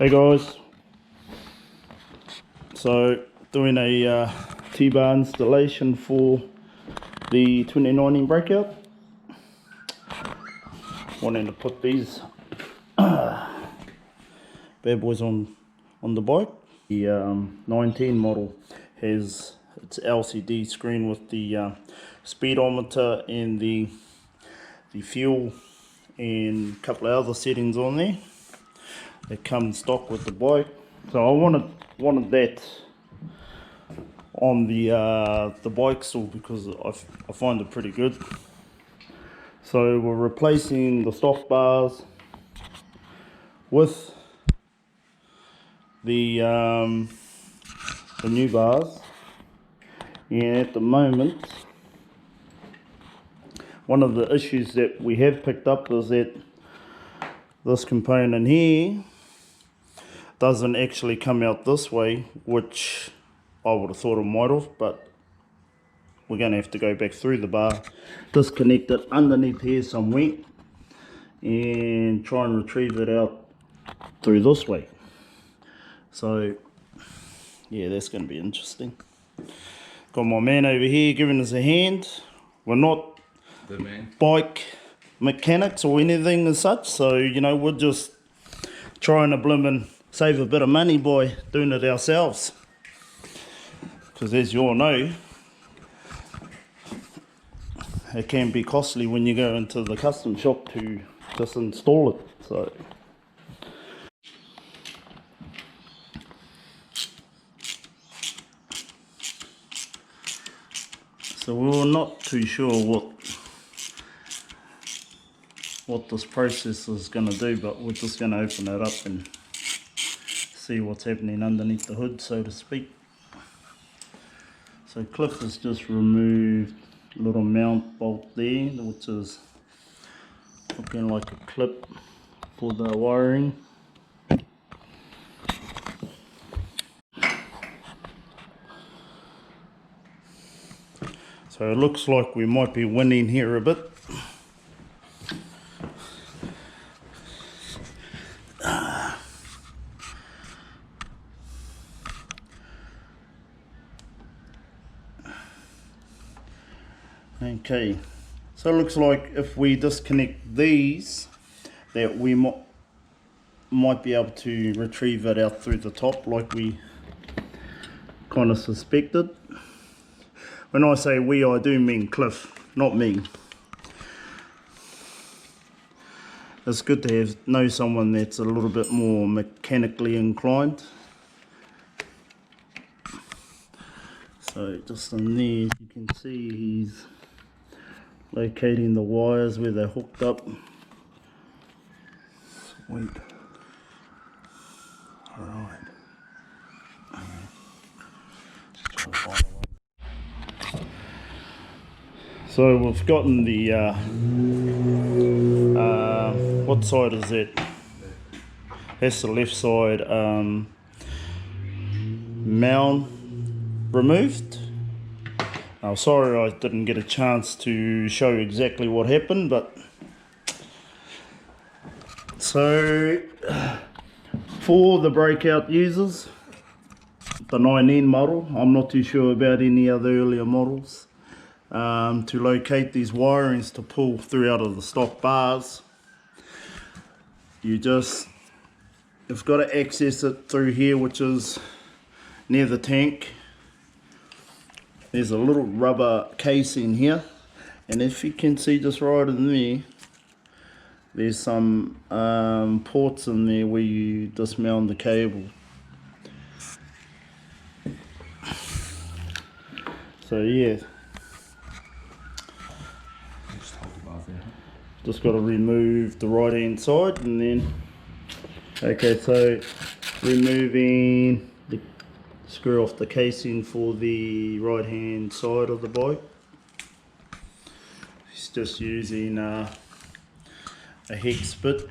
Hey guys, so doing a T-bar installation for the 2019 Breakout. Wanting to put these bad boys on the bike. The 19 model has its LCD screen with the speedometer and the fuel and a couple of other settings on there. They come stock with the bike, so I wanted that on the bike still because I find it pretty good. So we're replacing the soft bars with the new bars, and at the moment one of the issues that we have picked up is that this component here doesn't actually come out this way, which I would have thought it might have, but we're going to have to go back through the bar, disconnect it underneath here somewhere, and try and retrieve it out through this way. So yeah, that's going to be interesting. Got my man over here giving us a hand. We're not bike mechanics or anything as such, so you know, we're just trying to blimmin' save a bit of money by doing it ourselves, because as you all know, it can be costly when you go into the custom shop to just install it. So we were not too sure what this process is going to do, but we're just going to open it up and see what's happening underneath the hood, so to speak. So Cliff has just removed a little mount bolt there, which is looking like a clip for the wiring. So it looks like we might be winning here a bit. Okay, so it looks like if we disconnect these, that we might be able to retrieve it out through the top like we kind of suspected. When I say we, I do mean Cliff, not me. It's good to know someone that's a little bit more mechanically inclined. So just in there, you can see he's locating the wires where they're hooked up. Sweet. Alright. So we've gotten the what side is that? That's the left side mount removed. Sorry I didn't get a chance to show exactly what happened, but so for the Breakout users, the 19 model, I'm not too sure about any other earlier models, to locate these wirings to pull through out of the stock bars, you've got to access it through here, which is near the tank. There's a little rubber case in here, and if you can see just right in there, there's some ports in there where you dismount the cable. So yeah, just got to remove the right hand side, and then okay, so removing the screw off the casing for the right hand side of the bike. He's just using a hex bit.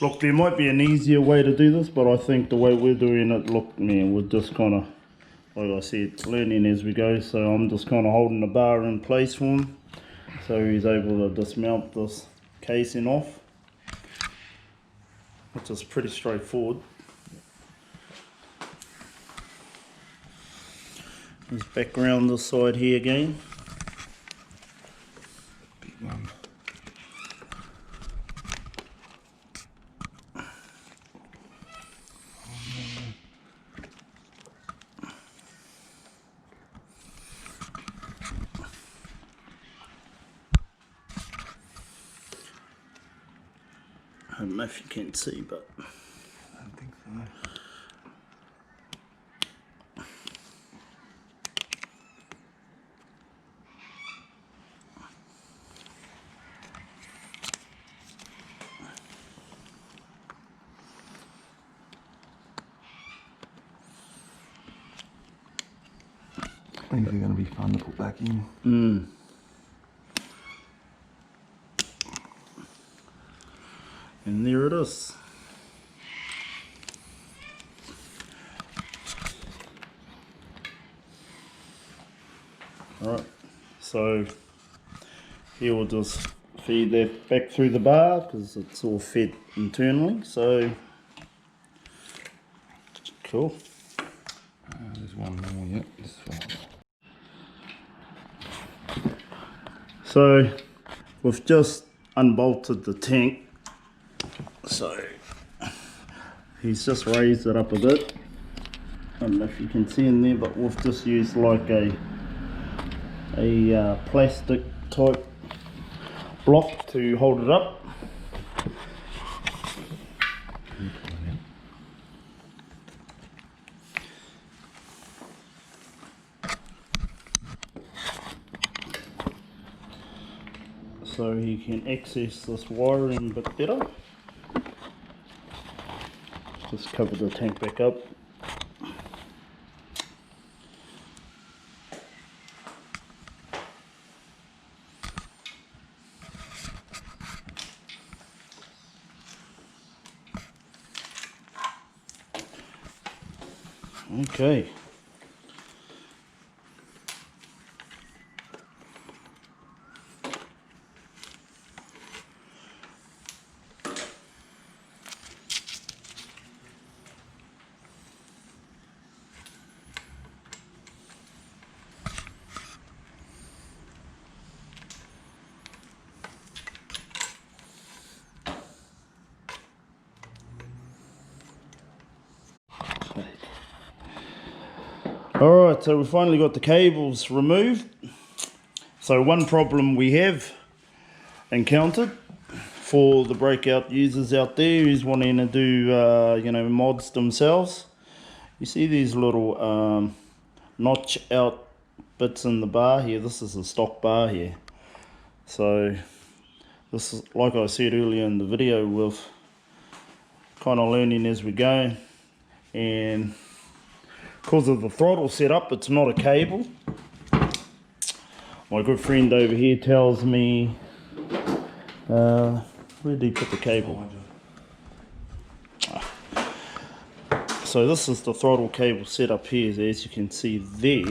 Look, there might be an easier way to do this, but I think the way we're doing it, look man, we're just kind of like I said, learning as we go, so I'm just kind of holding the bar in place for him so he's able to dismount this casing off, which is pretty straightforward. Let's back around this side here again. Big one. I don't know if you can see, but I don't think so. These are going to be fun to put back in. And there it is. Alright, so here we'll just feed that back through the bar because it's all fed internally, so cool. There's one more, yep, this one. So we've just unbolted the tank, so he's just raised it up a bit. I don't know if you can see in there, but we've just used like a plastic type block to hold it up. So he can access this wiring a bit better. Just cover the tank back up. Okay. Alright, so we finally got the cables removed. So one problem we have encountered for the Breakout users out there who's wanting to do mods themselves. You see these little notch out bits in the bar here. This is a stock bar here. So this is, like I said earlier in the video, we're kind of learning as we go, and because of the throttle setup, it's not a cable. My good friend over here tells me, where did he put the cable? So this is the throttle cable setup here, as you can see there.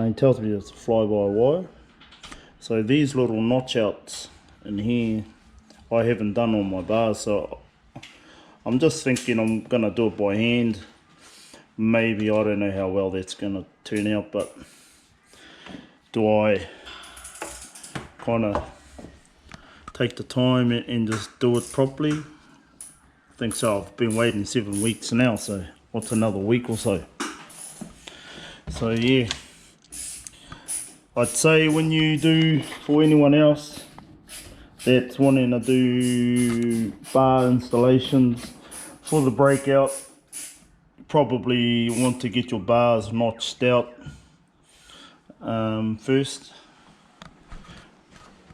He tells me it's a fly-by-wire. So these little notch outs in here, I haven't done on my bars, so I'm just thinking I'm going to do it by hand. Maybe, I don't know how well that's going to turn out, but do I kind of take the time and just do it properly? I think so. I've been waiting 7 weeks now, so what's another week or so? So yeah, I'd say when you do, for anyone else that's wanting to do bar installations for the Breakout, probably want to get your bars notched out first.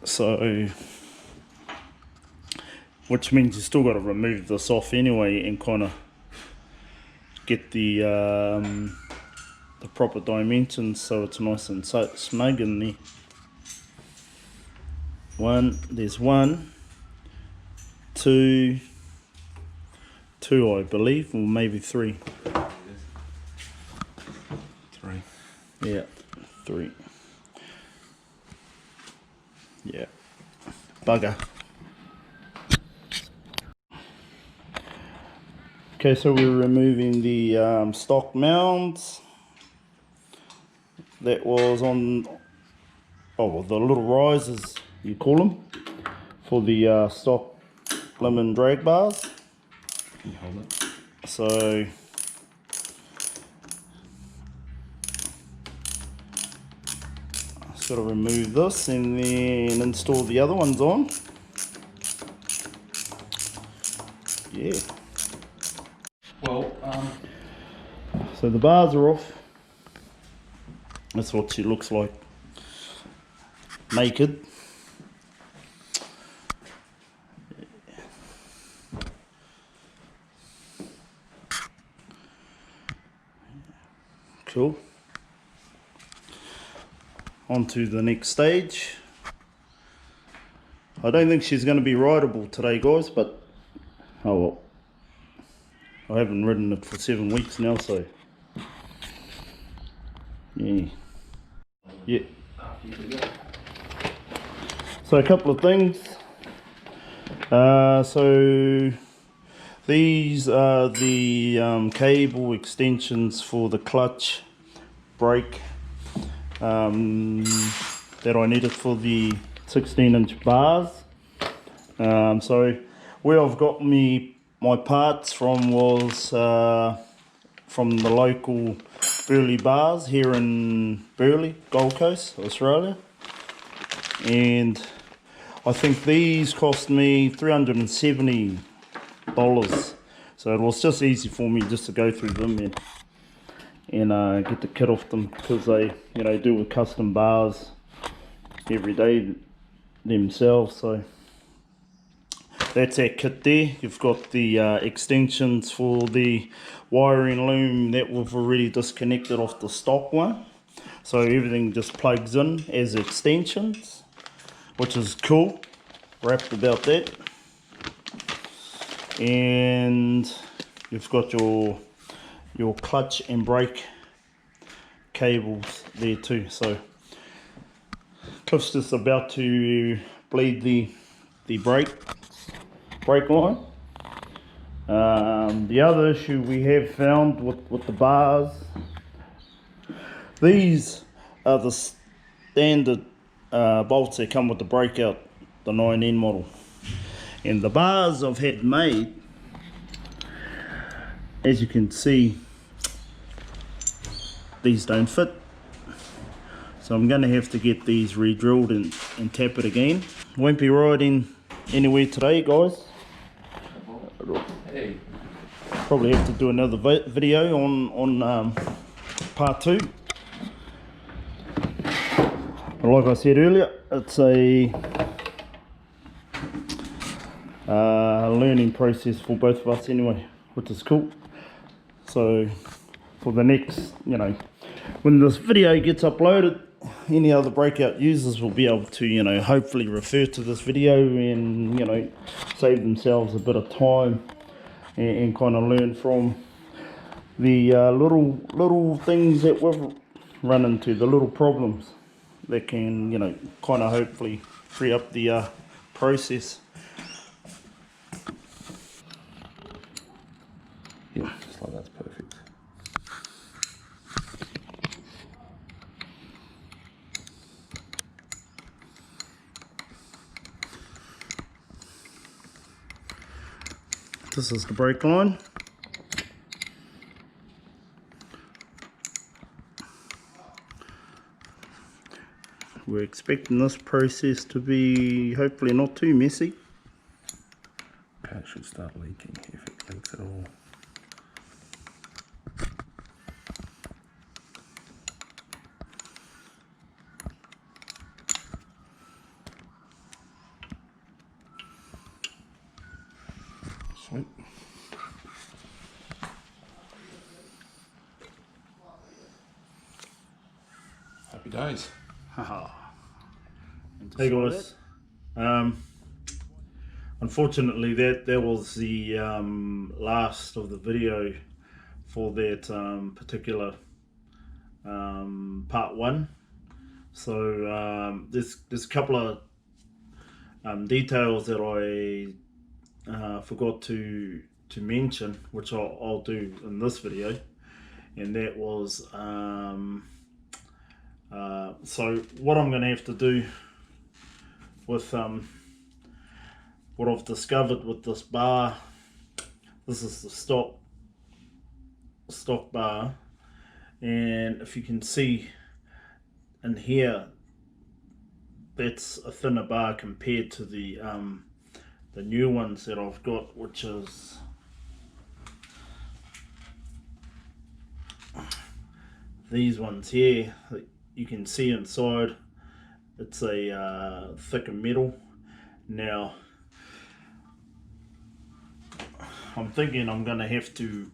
So, which means you still got to remove this off anyway and kind of get the proper dimensions so it's nice and snug in there. There's one, two I believe, or maybe three. Yeah, 3. Yeah, bugger. Okay, so we're removing the stock mounds that was on, oh, well, the little risers, you call them, for the stock lemon drag bars. Can you hold it? So just got to remove this and then install the other ones on. Yeah. Well, So the bars are off. That's what she looks like naked. Cool. On to the next stage. I don't think she's going to be rideable today, guys, but oh well. I haven't ridden it for 7 weeks now, so yeah. Yeah. So a couple of things. So these are the cable extensions for the clutch brake that I needed for the 16-inch bars. So where I've got my parts from was from the local Burley bars here in Burley, Gold Coast, Australia. And I think these cost me $370. So it was just easy for me just to go through them and get the kit off them, because they, you know, do with custom bars every day themselves. So that's our kit there. You've got the extensions for the wiring loom that we've already disconnected off the stock one. So everything just plugs in as extensions, which is cool. Wrapped about that. And you've got your clutch and brake cables there too. So Cliff's just about to bleed the brake line. The other issue we have found with the bars, these are the standard bolts that come with the Breakout, the 9N model. And the bars I've had made, as you can see, these don't fit. So I'm going to have to get these re-drilled and tap it again. Won't be riding anywhere today, guys. hey. Probably have to do another video on part 2. But like I said earlier, it's a learning process for both of us anyway, which is cool. So for the next, you know, when this video gets uploaded, any other Breakout users will be able to, you know, hopefully refer to this video and, you know, save themselves a bit of time and kind of learn from the little things that we've run into, the little problems that can, you know, kind of hopefully free up the process. Yeah, just like that's perfect. This is the brake line. We're expecting this process to be hopefully not too messy. Okay, it should start leaking if it leaks at all. Sweet. Happy days. Haha. Hey guys, unfortunately that was the last of the video for that particular part 1. So there's a couple of details that I forgot to mention, which I'll do in this video, and that was so what I'm going to have to do with what I've discovered with this bar. This is the stock bar, and if you can see in here, that's a thinner bar compared to the new ones that I've got, which is these ones here. You can see inside it's a thicker metal. Now I'm thinking I'm going to have to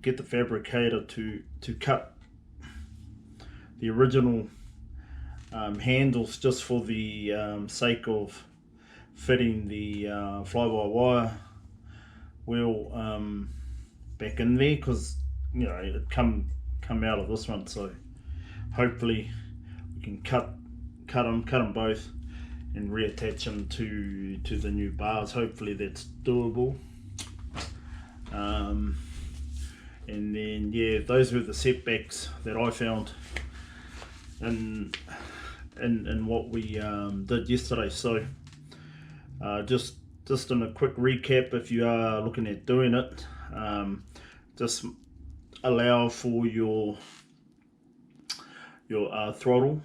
get the fabricator to cut the original handles, just for the sake of fitting the fly-by-wire wheel back in there, because you know it come out of this one. So hopefully we can cut them both and reattach them to the new bars. Hopefully that's doable. And then yeah, those were the setbacks that I found in what we did yesterday. So just in a quick recap, if you are looking at doing it, just allow for your throttle,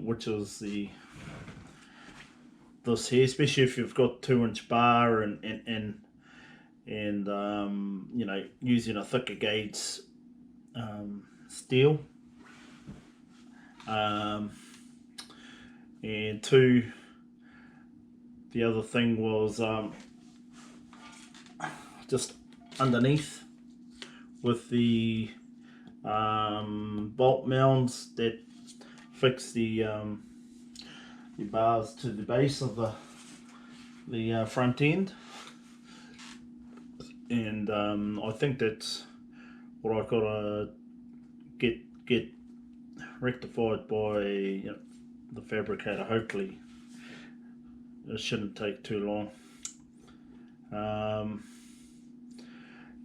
which is this here, especially if you've got 2-inch bar and you know, using a thicker gauge steel. And 2, the other thing was just underneath with the bolt mounds that fix the bars to the base of the front end. And I think that's what I've got to get rectified by the fabricator. Hopefully it shouldn't take too long.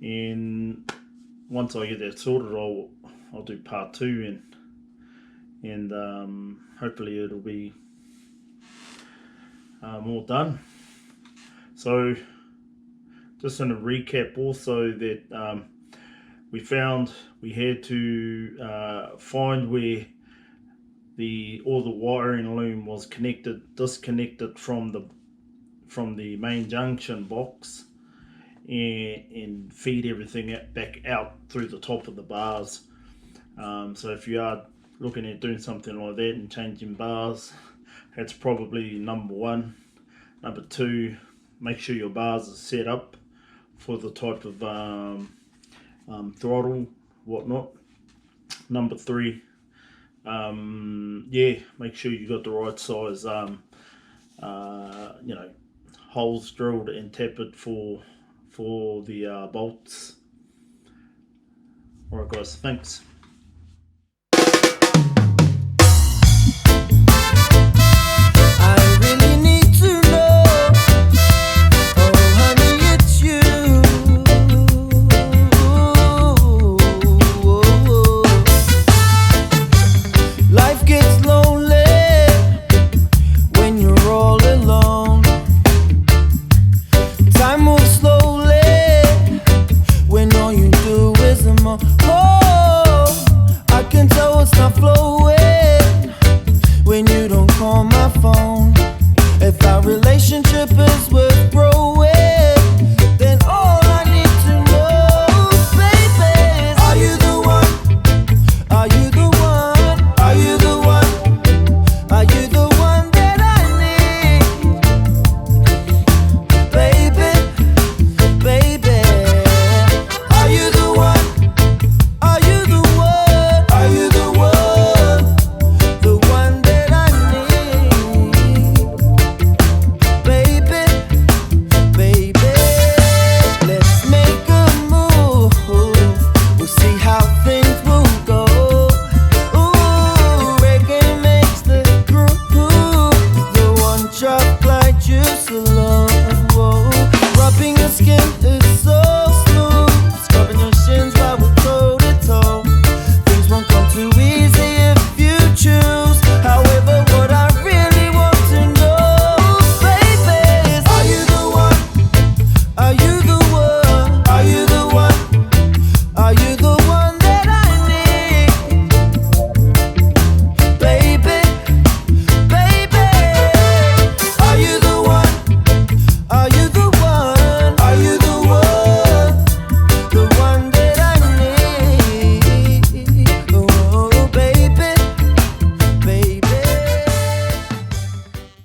And once I get that sorted, I'll do part 2, and hopefully it'll be all done. So just in a recap also, that we found we had to find where all the wiring loom was disconnected from the main junction box, and feed everything back out through the top of the bars. So if you are looking at doing something like that and changing bars, that's probably number 1. Number 2, make sure your bars are set up for the type of throttle, whatnot. Number 3, yeah, make sure you got the right size you know, holes drilled and tapered for the bolts. Alright guys, thanks. When all you do is oh so slow. Rubbing your skin is